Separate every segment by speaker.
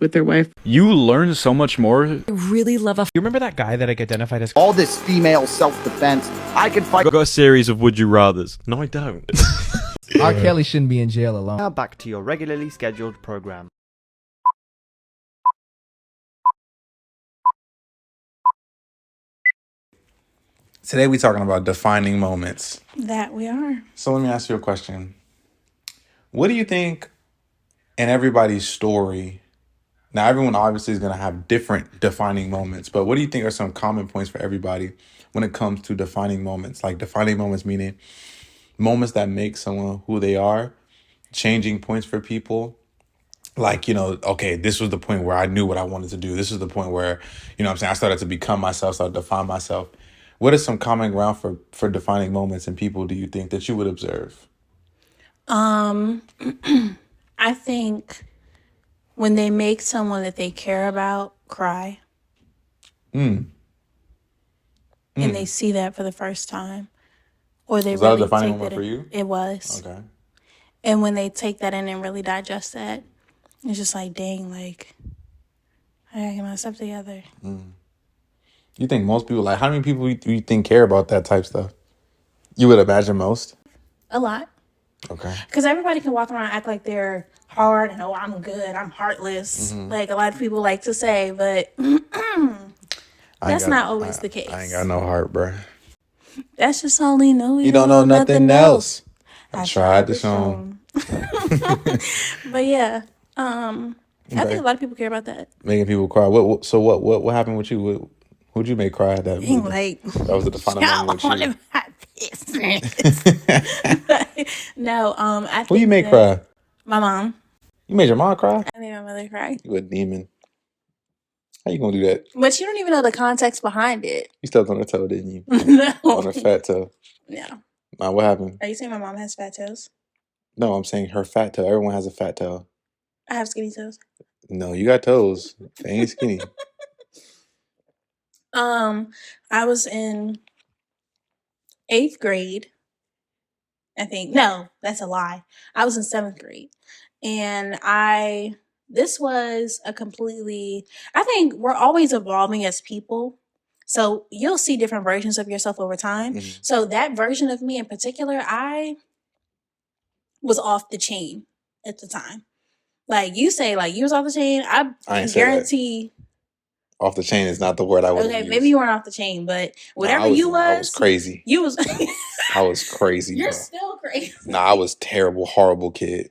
Speaker 1: with their wife.
Speaker 2: You learn so much more.
Speaker 3: I really love
Speaker 4: You remember that guy that I identified as
Speaker 5: all this female self-defense? I can fight.
Speaker 2: I've got a series of Would You Rathers. No, I don't.
Speaker 6: R. Kelly shouldn't be in jail alone.
Speaker 7: Now back to your regularly scheduled program.
Speaker 8: Today we're talking about defining moments.
Speaker 9: That we are.
Speaker 8: So let me ask you a question. What do you think in everybody's story? Now, everyone obviously is going to have different defining moments, but what do you think are some common points for everybody when it comes to defining moments? Like defining moments meaning moments that make someone who they are, changing points for people. Like, okay, this was the point where I knew what I wanted to do. This is the point where, what I'm saying, I started to become myself, started to define myself. What is some common ground for defining moments in people do you think that you would observe?
Speaker 9: I think when they make someone that they care about cry. And they see that for the first time. Or they
Speaker 8: Was that a
Speaker 9: really
Speaker 8: defining
Speaker 9: take
Speaker 8: moment
Speaker 9: that
Speaker 8: for
Speaker 9: in.
Speaker 8: you?
Speaker 9: It was.
Speaker 8: Okay.
Speaker 9: And when they take that in and really digest that, it's just like, dang, like, I gotta get myself together.
Speaker 8: You think most people, like, how many people do you think care about that type stuff? You would imagine most?
Speaker 9: A lot.
Speaker 8: Okay.
Speaker 9: Because everybody can walk around and act like they're hard and, oh, I'm good, I'm heartless. Like a lot of people like to say, but that's not always the case.
Speaker 8: I ain't got no heart, bro.
Speaker 9: That's just all they know.
Speaker 8: You don't know nothing else. I tried to show 'em.
Speaker 9: But yeah, I think a lot of people care about that.
Speaker 8: Making people cry. What happened with you? Who'd you make cry that
Speaker 9: Being
Speaker 8: movie?
Speaker 9: like,
Speaker 8: That was the defining moment
Speaker 9: y'all
Speaker 8: with you.
Speaker 9: on my business. No, I think
Speaker 8: Who you make
Speaker 9: that
Speaker 8: cry?
Speaker 9: my mom.
Speaker 8: You made your mom cry?
Speaker 9: I made my mother cry.
Speaker 8: You a demon. How you gonna do that?
Speaker 9: But you don't even know the context behind it.
Speaker 8: You stepped on her toe, didn't you?
Speaker 9: No.
Speaker 8: On her fat toe.
Speaker 9: Yeah.
Speaker 8: What happened?
Speaker 9: Are you saying my mom has fat toes?
Speaker 8: No, I'm saying her fat toe. Everyone has a fat toe.
Speaker 9: I have skinny toes.
Speaker 8: No, you got toes. They ain't skinny.
Speaker 9: I was in 8th grade, I think. No, that's a lie. I was in 7th grade. And this was a completely, I think we're always evolving as people. So you'll see different versions of yourself over time. So that version of me in particular, I was off the chain at the time. Like you say, like you was off the chain. I
Speaker 8: ain't say that.
Speaker 9: guarantee.
Speaker 8: Off the chain is not the word I would
Speaker 9: Okay,
Speaker 8: use.
Speaker 9: maybe you weren't off the chain, but whatever
Speaker 8: I
Speaker 9: was
Speaker 8: was crazy.
Speaker 9: You was.
Speaker 8: I was crazy,
Speaker 9: You're
Speaker 8: bro.
Speaker 9: still crazy.
Speaker 8: Nah, I was terrible, horrible kid.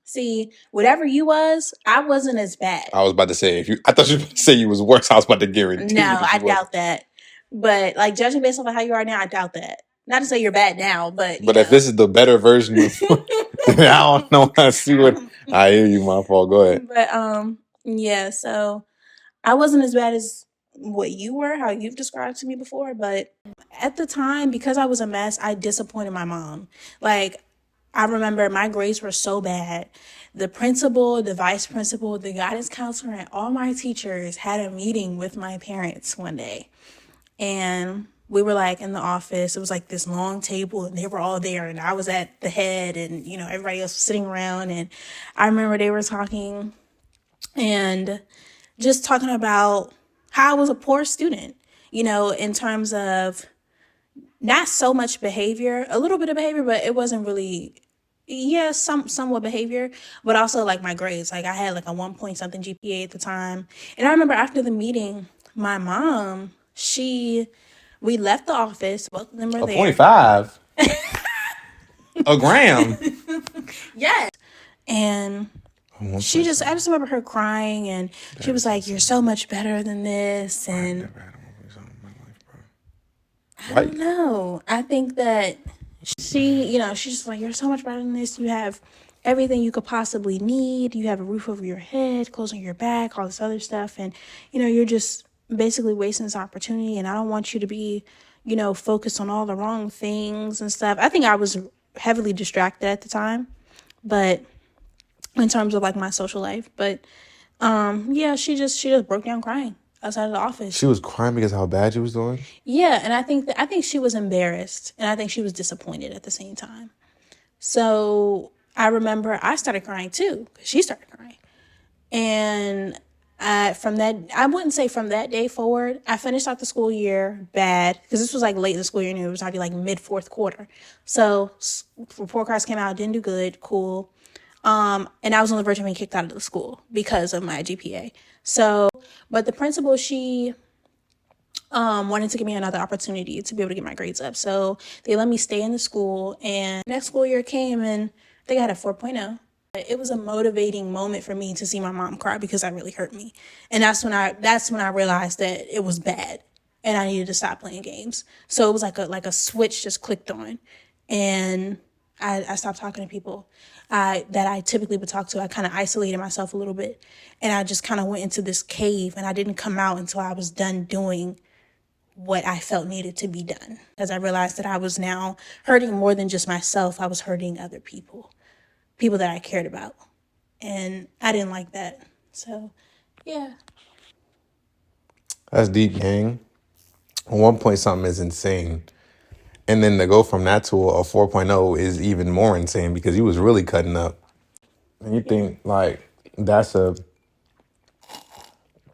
Speaker 9: See, whatever you was, I wasn't as bad.
Speaker 8: I was about to say I thought you were about to say you was worse. I was about to guarantee.
Speaker 9: No,
Speaker 8: you that
Speaker 9: I
Speaker 8: you wasn't.
Speaker 9: doubt that. But like judging based on how you are now, I doubt that. Not to say you're bad now, but
Speaker 8: But if this is the better version of, I don't know how to see what. I hear you. My fault. Go ahead.
Speaker 9: But yeah. So I wasn't as bad as what you were, how you've described to me before. But at the time, because I was a mess, I disappointed my mom. Like I remember my grades were so bad. The principal, the vice principal, the guidance counselor, and all my teachers had a meeting with my parents one day. And we were like in the office. It was like this long table and they were all there. And I was at the head and, everybody else was sitting around. And I remember they were talking and just talking about how I was a poor student, in terms of not so much behavior, a little bit of behavior, but it wasn't really, somewhat behavior, but also like my grades. Like I had like a 1 point something GPA at the time. And I remember after the meeting, my mom, we left the office. Both of them were there.
Speaker 8: 0.5. A gram.
Speaker 9: Yes. And I just remember her crying and she was like, "You're so much better than this." And I don't know. I think that she's just like, "You're so much better than this. You have everything you could possibly need. You have a roof over your head, clothes on your back, all this other stuff. And, you're just basically wasting this opportunity. And I don't want you to be, focused on all the wrong things and stuff." I think I was heavily distracted at the time, but in terms of like my social life. But she just broke down crying outside of the office.
Speaker 8: She was crying because of how bad you was doing?
Speaker 9: Yeah, and I think she was embarrassed and I think she was disappointed at the same time. So I remember I started crying too, because she started crying. And From that, I wouldn't say from that day forward. I finished out the school year bad because this was like late in the school year and it was already like mid fourth quarter. So report cards came out, didn't do good, cool. And I was on the verge of being kicked out of the school because of my GPA. So, but the principal, she wanted to give me another opportunity to be able to get my grades up. So they let me stay in the school, and next school year came and I think I had a 4.0. It was a motivating moment for me to see my mom cry because that really hurt me. And that's when I realized that it was bad and I needed to stop playing games. So it was like a switch just clicked on, and I stopped talking to people that I typically would talk to. I kind of isolated myself a little bit, and I just kind of went into this cave, and I didn't come out until I was done doing what I felt needed to be done. Because I realized that I was now hurting more than just myself. I was hurting other people that I cared about. And I didn't like that. So, yeah.
Speaker 8: That's deep, gang. At one point, something is insane. And then to go from that to a 4.0 is even more insane because he was really cutting up. And you think, like, that's a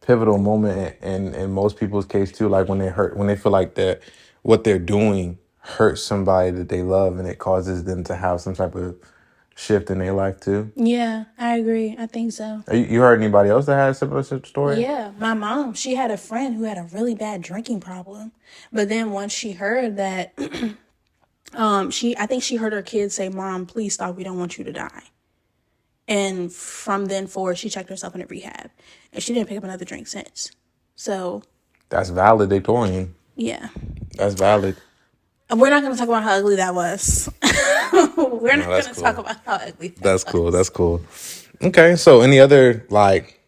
Speaker 8: pivotal moment in most people's case, too. Like, when they feel like that what they're doing hurts somebody that they love and it causes them to have some type of shift in their life, too.
Speaker 9: Yeah, I agree. I think so.
Speaker 8: You heard anybody else that had a similar story?
Speaker 9: Yeah, my mom, she had a friend who had a really bad drinking problem. But then once she heard that, I think she heard her kids say, "Mom, please stop. We don't want you to die." And from then forward, she checked herself into rehab. And she didn't pick up another drink since. So,
Speaker 8: That's valedictorian.
Speaker 9: yeah.
Speaker 8: That's valid.
Speaker 9: We're not going to talk about how ugly that was. We're not going
Speaker 8: that's
Speaker 9: to
Speaker 8: cool.
Speaker 9: talk about how ugly that
Speaker 8: That's
Speaker 9: was.
Speaker 8: cool. That's cool. Okay. So any other like,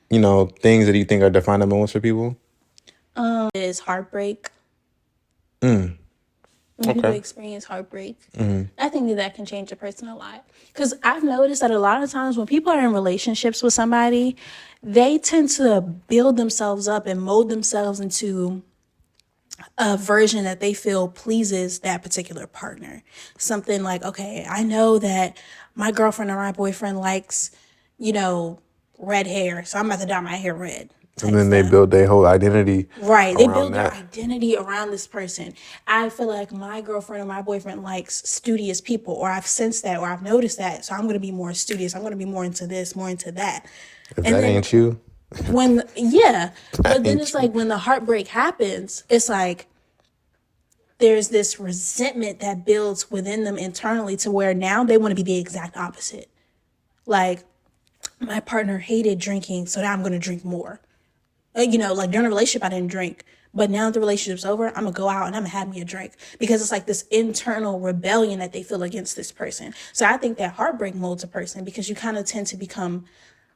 Speaker 8: things that you think are defining moments for people?
Speaker 9: Is heartbreak. When people
Speaker 8: Okay.
Speaker 9: experience heartbreak, I think that can change a person a lot. Because I've noticed that a lot of times when people are in relationships with somebody, they tend to build themselves up and mold themselves into a version that they feel pleases that particular partner. Something like, okay, I know that my girlfriend or my boyfriend likes, red hair, so I'm about to dye my hair red.
Speaker 8: And then they build their whole identity.
Speaker 9: Right. They
Speaker 8: around
Speaker 9: build their
Speaker 8: that.
Speaker 9: identity around this person. I feel like my girlfriend or my boyfriend likes studious people, or I've sensed that, or I've noticed that. So I'm going to be more studious. I'm going to be more into this, more into that.
Speaker 8: If
Speaker 9: And
Speaker 8: that
Speaker 9: then
Speaker 8: ain't you,
Speaker 9: but then it's like when the heartbreak happens, it's like there's this resentment that builds within them internally to where now they want to be the exact opposite. Like, my partner hated drinking, so now I'm going to drink more. Like during a relationship, I didn't drink. But now that the relationship's over, I'm going to go out and I'm going to have me a drink. Because it's like this internal rebellion that they feel against this person. So I think that heartbreak molds a person because you kind of tend to become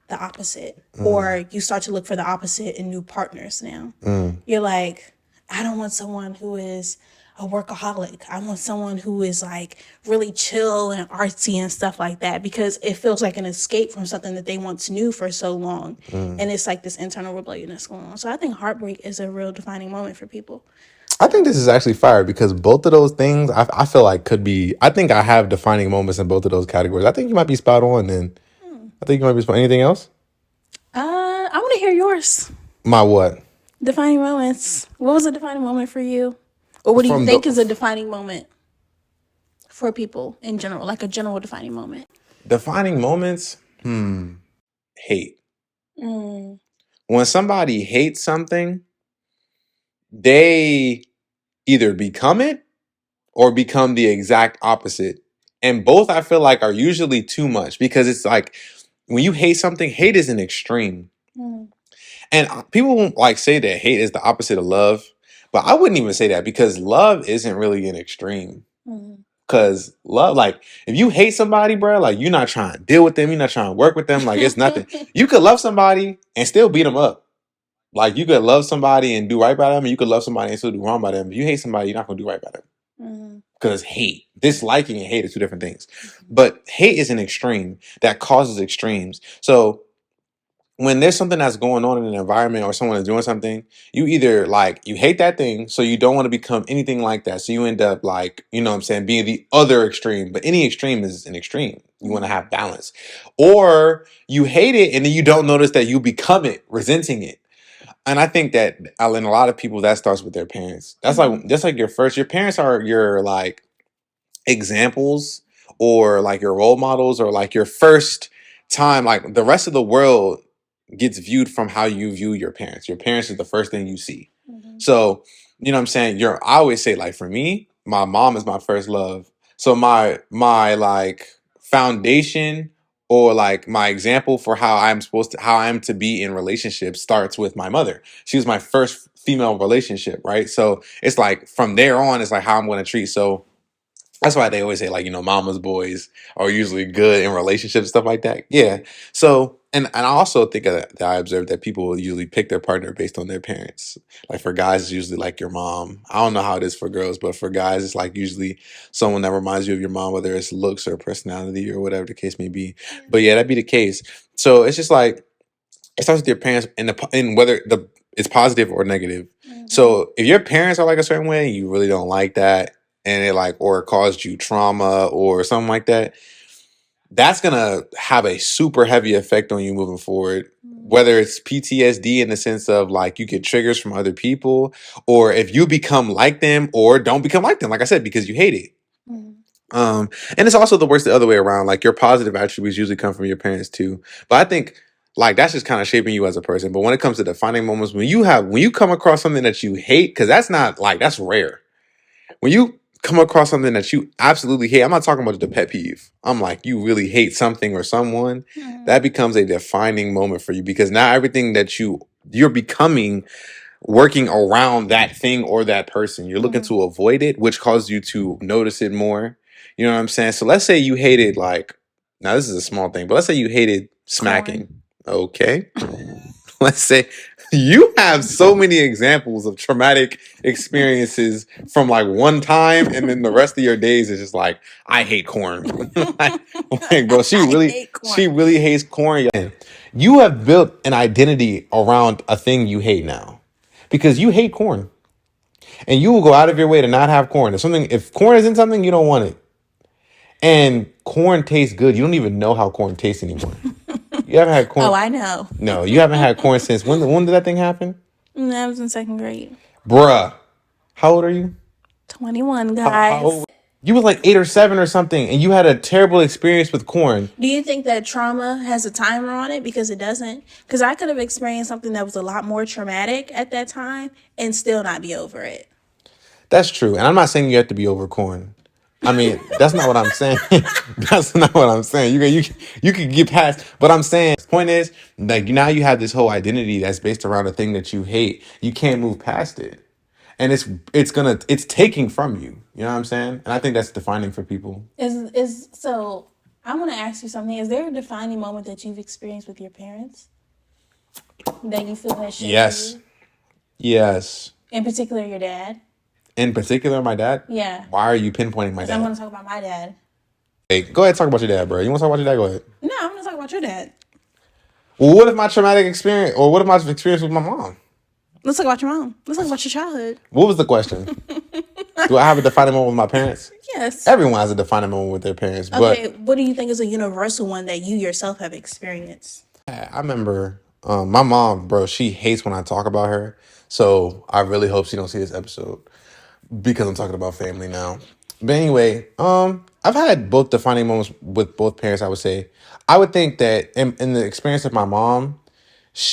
Speaker 9: the opposite. Or you start to look for the opposite in new partners now. You're like, I don't want someone who is a workaholic. I want someone who is like really chill and artsy and stuff like that because it feels like an escape from something that they once knew for so long. And it's like this internal rebellion that's going on. So I think heartbreak is a real defining moment for people.
Speaker 8: I think this is actually fire because both of those things I feel like could be. I think I have defining moments in both of those categories. I think you might be spot on. Then I think you might be spot. Anything else?
Speaker 9: I want to hear yours.
Speaker 8: My what?
Speaker 9: Defining moments. What was a defining moment for you? Or what do you
Speaker 8: From
Speaker 9: think
Speaker 8: the-
Speaker 9: is a defining moment for people in general? Like a general defining moment.
Speaker 8: Defining moments? Hate.
Speaker 9: Mm.
Speaker 8: When somebody hates something, they either become it or become the exact opposite. And both I feel like are usually too much because it's like when you hate something, hate is an extreme.
Speaker 9: Mm.
Speaker 8: And people won't like say that hate is the opposite of love, but I wouldn't even say that because love isn't really an extreme.
Speaker 9: Mm.
Speaker 8: Cause love, like if you hate somebody, bro, like you're not trying to deal with them, you're not trying to work with them, like it's nothing. You could love somebody and still beat them up. Like you could love somebody and do right by them, and you could love somebody and still do wrong by them. If you hate somebody, you're not gonna do right by them.
Speaker 9: Mm.
Speaker 8: Because hate, disliking and hate are two different things. But hate is an extreme that causes extremes. So when there's something that's going on in an environment or someone is doing something, you either like you hate that thing, so you don't want to become anything like that. So you end up like, you know what I'm saying, being the other extreme. But any extreme is an extreme. You want to have balance. Or you hate it and then you don't notice that you become it, resenting it. And I think that in a lot of people that starts with their parents. That's like your parents are your like examples or like your role models or like your first time, like the rest of the world gets viewed from how you view your parents. Your parents is the first thing you see. So, you know what I'm saying? I always say, like, for me, my mom is my first love. So my like foundation or like my example for how I'm to be in relationships starts with my mother. She was my first female relationship, right? So it's like from there on, it's like how I'm gonna treat. So that's why they always say, like, mama's boys are usually good in relationships, stuff like that. Yeah. So, and I also think that I observed that people usually pick their partner based on their parents. Like for guys, it's usually like your mom. I don't know how it is for girls, but for guys, it's like usually someone that reminds you of your mom, whether it's looks or personality or whatever the case may be. But yeah, that'd be the case. So it's just like, it starts with your parents and whether it's positive or negative. So if your parents are like a certain way, you really don't like that, and it like or it caused you trauma or something like that, that's gonna have a super heavy effect on you moving forward. Whether it's PTSD in the sense of like you get triggers from other people, or if you become like them or don't become like them, like I said, because you hate it. And it's also the worst the other way around. Like your positive attributes usually come from your parents too. But I think like that's just kind of shaping you as a person. But when it comes to defining moments, when you come across something that you hate, because that's not like that's rare. When you come across something that you absolutely hate, I'm not talking about the pet peeve. I'm like you really hate something or someone, that becomes a defining moment for you because now everything that you're becoming working around that thing or that person. You're looking to avoid it, which causes you to notice it more. You know what I'm saying? So let's say you hated like, now this is a small thing, but let's say you hated smacking. Okay. Let's say you have so many examples of traumatic experiences from like one time, and then the rest of your days is just like, I hate corn. like, bro, she really hates corn. You have built an identity around a thing you hate now because you hate corn, and you will go out of your way to not have corn. If corn is in something, you don't want it. And corn tastes good. You don't even know how corn tastes anymore. You haven't had corn.
Speaker 9: Oh, I know.
Speaker 8: No, you haven't had corn since when did that thing happen?
Speaker 9: I was in second grade.
Speaker 8: Bruh. How old are you?
Speaker 9: 21, guys.
Speaker 8: You were like 8 or 7 or something, and you had a terrible experience with corn.
Speaker 9: Do you think that trauma has a timer on it? Because it doesn't. Because I could have experienced something that was a lot more traumatic at that time and still not be over it.
Speaker 8: That's true. And I'm not saying you have to be over corn. I mean, that's not what I'm saying. That's not what I'm saying. You can get past. But I'm saying, the point is, like now you have this whole identity that's based around a thing that you hate. You can't move past it, and it's taking from you. You know what I'm saying? And I think that's defining for people.
Speaker 9: So I want to ask you something. Is there a defining moment that you've experienced with your parents that you feel has shaped
Speaker 8: Yes.
Speaker 9: you?
Speaker 8: Yes.
Speaker 9: In particular, your dad.
Speaker 8: In particular, my dad.
Speaker 9: Yeah.
Speaker 8: Why are you pinpointing my
Speaker 9: Because I'm
Speaker 8: dad?
Speaker 9: going to talk about my dad.
Speaker 8: Hey, go ahead, talk about your dad, bro. You want to talk about your dad? Go ahead.
Speaker 9: No, I'm going to talk about your dad.
Speaker 8: Well, what if my traumatic experience, or what if my experience with my mom?
Speaker 9: Let's talk about your mom. Let's talk about your childhood.
Speaker 8: What was the question? Do I have a defining moment with my parents?
Speaker 9: Yes.
Speaker 8: Everyone has a defining moment with their parents.
Speaker 9: Okay,
Speaker 8: But
Speaker 9: what do you think is a universal one that you yourself have experienced?
Speaker 8: I remember my mom, bro, she hates when I talk about her. So I really hope she don't see this episode because I'm talking about family now. But anyway, I've had both defining moments with both parents, I would say. I would think that in the experience of my mom,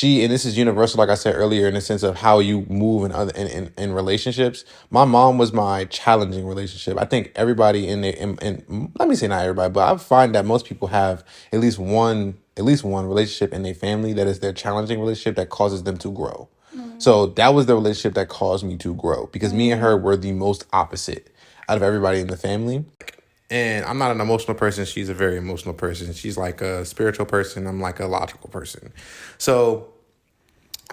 Speaker 8: and this is universal, like I said earlier, in the sense of how you move in relationships. My mom was my challenging relationship. I think everybody in let me say not everybody, but I find that most people have at least one relationship in their family that is their challenging relationship that causes them to grow. So that was the relationship that caused me to grow because me and her were the most opposite out of everybody in the family. And I'm not an emotional person. She's a very emotional person. She's like a spiritual person. I'm like a logical person. So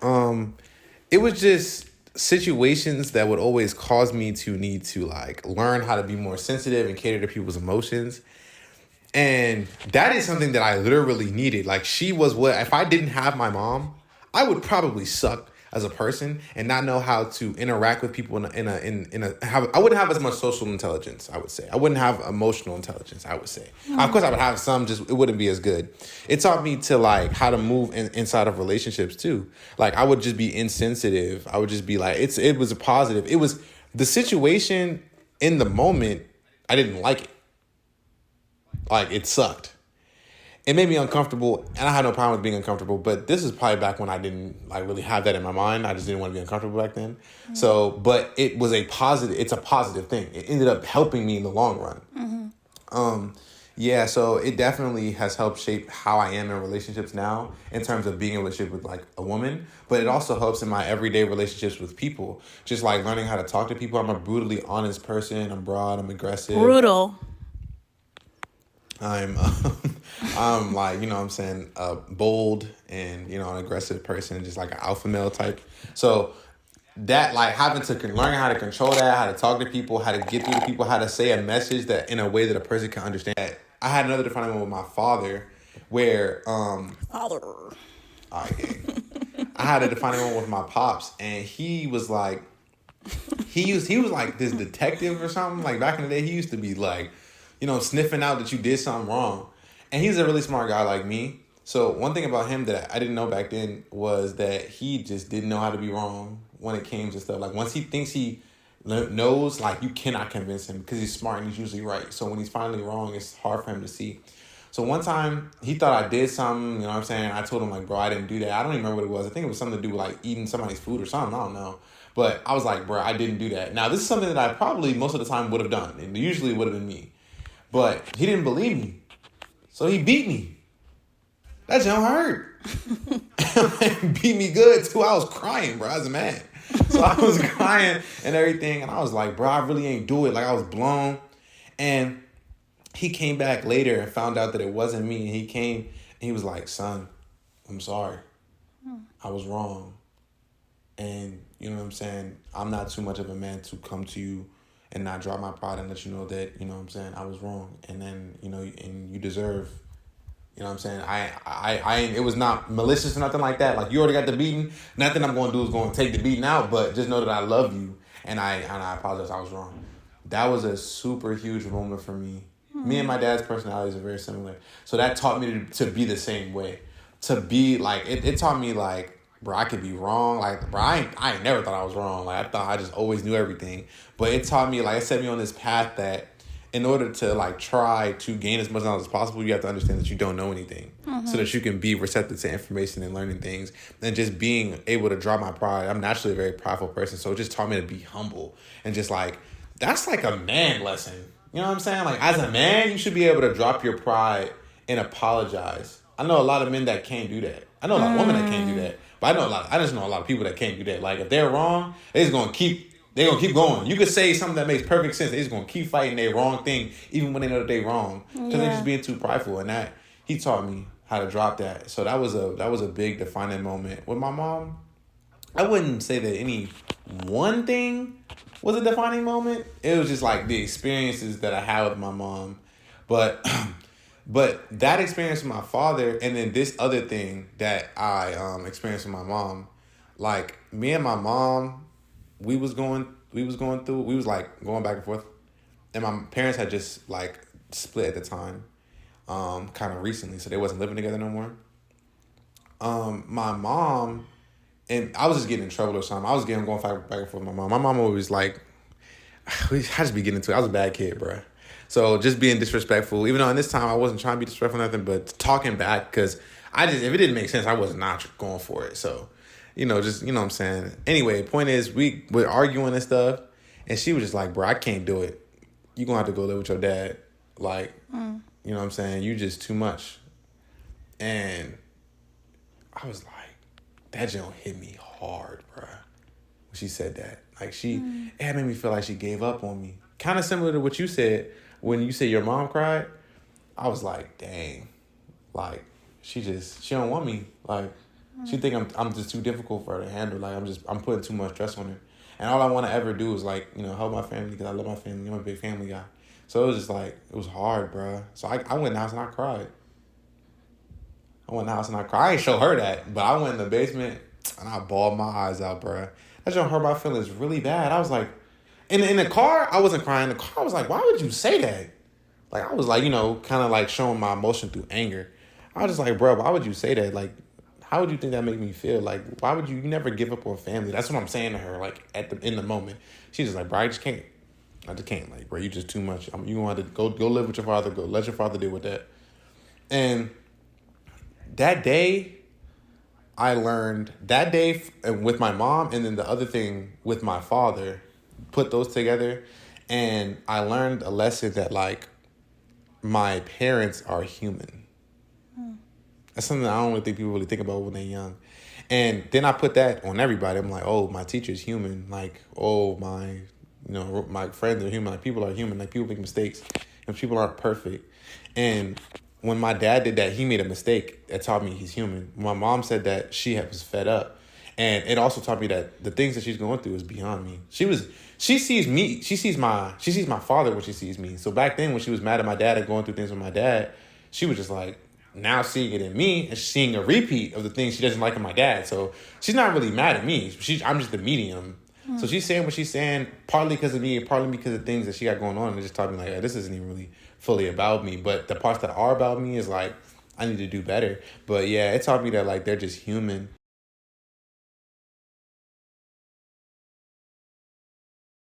Speaker 8: it was just situations that would always cause me to need to like learn how to be more sensitive and cater to people's emotions. And that is something that I literally needed. Like, she was what, if I didn't have my mom, I would probably suck as a person and not know how to interact with people I wouldn't have as much social intelligence, I would say. I wouldn't have emotional intelligence, I would say. Of course I would have some, just it wouldn't be as good. It taught me to like how to move inside of relationships too. Like, I would just be insensitive. I would just be like, it was a positive. It was the situation in the moment, I didn't like it. Like, it sucked. It made me uncomfortable, and I had no problem with being uncomfortable, but this is probably back when I didn't like really have that in my mind. I just didn't want to be uncomfortable back then. Mm-hmm. So, but it was it's a positive thing. It ended up helping me in the long run. Mm-hmm. Yeah, so it definitely has helped shape how I am in relationships now in terms of being in a relationship with like a woman, but it also helps in my everyday relationships with people. Just like learning how to talk to people. I'm a brutally honest person. I'm broad, I'm aggressive.
Speaker 9: Brutal.
Speaker 8: I'm like, you know what I'm saying, bold and, you know, an aggressive person, just like an alpha male type. So that, like, learning how to control that, how to talk to people, how to get through to people, how to say a message that in a way that a person can understand. I had another defining moment with my father where,
Speaker 9: Father.
Speaker 8: I had a defining moment with my pops, and he was like, he was like this detective or something. Like, back in the day, he used to be like, you know, sniffing out that you did something wrong. And he's a really smart guy like me. So one thing about him that I didn't know back then was that he just didn't know how to be wrong when it came to stuff. Like, once he thinks he knows, like, you cannot convince him because he's smart and he's usually right. So when he's finally wrong, it's hard for him to see. So one time he thought I did something, you know what I'm saying? I told him, like, bro, I didn't do that. I don't even remember what it was. I think it was something to do with like eating somebody's food or something. I don't know. But I was like, bro, I didn't do that. Now, this is something that I probably most of the time would have done. And usually it would have been me. But he didn't believe me. So he beat me. That jump hurt. Beat me good too. I was crying, bro. I was mad. So I was crying and everything. And I was like, bro, I really ain't do it. Like, I was blown. And he came back later and found out that it wasn't me. And he came and he was like, son, I'm sorry. I was wrong. And you know what I'm saying? I'm not too much of a man to come to you and not drop my pride and let you know that, you know what I'm saying, I was wrong. And then, you know, and you deserve, you know what I'm saying, I it was not malicious or nothing like that. Like, you already got the beating. Nothing I'm going to do is going to take the beating out, but just know that I love you. And I apologize, I was wrong. That was a super huge moment for me. Me and my dad's personalities are very similar. So that taught me to be the same way. To be like, it taught me like, bro, I could be wrong. Like, bro, I ain't never thought I was wrong. Like, I thought I just always knew everything. But it taught me, like, it set me on this path that in order to, like, try to gain as much knowledge as possible, you have to understand that you don't know anything. Mm-hmm. So that you can be receptive to information and learning things. And just being able to drop my pride. I'm naturally a very prideful person. So it just taught me to be humble. And just, like, that's like a man lesson. You know what I'm saying? Like, as a man, you should be able to drop your pride and apologize. I know a lot of men that can't do that. I know a lot of women that can't do that. But I just know a lot of people that can't do that. Like, if they're wrong, they're gonna keep going. You could say something that makes perfect sense. They're just gonna keep fighting their wrong thing, even when they know that they're wrong, because they're just being too prideful. And that he taught me how to drop that. So that was a big defining moment with my mom. I wouldn't say that any one thing was a defining moment. It was just like the experiences that I had with my mom, but that experience with my father, and then this other thing that I experienced with my mom, like, me and my mom, we was like going back and forth, and my parents had just like split at the time, kind of recently, so they wasn't living together no more. My mom, and I was just getting in trouble or something. I was going back and forth with my mom. My mom always like, I just be getting into it. I was a bad kid, bro. So just being disrespectful, even though in this time I wasn't trying to be disrespectful or nothing, but talking back, because if it didn't make sense, I was not going for it. So, you know, just, you know what I'm saying? Anyway, point is, we're arguing and stuff, and she was just like, bro, I can't do it. You're going to have to go live with your dad. Like, you know what I'm saying? You just too much. And I was like, that joint hit me hard, bro. When she said that. Like, it made me feel like she gave up on me. Kind of similar to what you said. When you said your mom cried, I was like, dang, like, she don't want me. Like, she think I'm just too difficult for her to handle. Like, I'm putting too much stress on her. And all I want to ever do is, like, you know, help my family, because I love my family. I'm a big family guy. So it was just like, it was hard, bro. So I went in the house and I cried. I ain't show her that, but I went in the basement and I bawled my eyes out, bro. That just hurt my feelings really bad. I was like, in the car, I wasn't crying. In the car, I was like, why would you say that? Like, I was like, kind of like showing my emotion through anger. I was just like, bro, why would you say that? Like, how would you think that made me feel? Like, why would you never give up on family? That's what I'm saying to her, like, in the moment. She's just like, bro, I just can't. Like, bro, you just too much. You gonna have to go live with your father. Go let your father deal with that. And that day, I learned with my mom, and then the other thing with my father, put those together, and I learned a lesson that, like, my parents are human. That's something I don't really think people really think about when they're young. And then I put that on everybody. I'm like, oh, my teacher's human. Like, oh, my friends are human. Like, people are human. Like, people make mistakes, and people aren't perfect. And when my dad did that, he made a mistake that taught me he's human. My mom said that she was fed up. And it also taught me that the things that she's going through is beyond me. She sees my father when she sees me. So back then when she was mad at my dad and going through things with my dad, she was just like, now seeing it in me and seeing a repeat of the things she doesn't like in my dad. So she's not really mad at me. I'm just the medium. So she's saying what she's saying, partly because of me and partly because of things that she got going on. And it just taught me, like, this isn't even really fully about me. But the parts that are about me is like, I need to do better. But yeah, it taught me that, like, they're just human.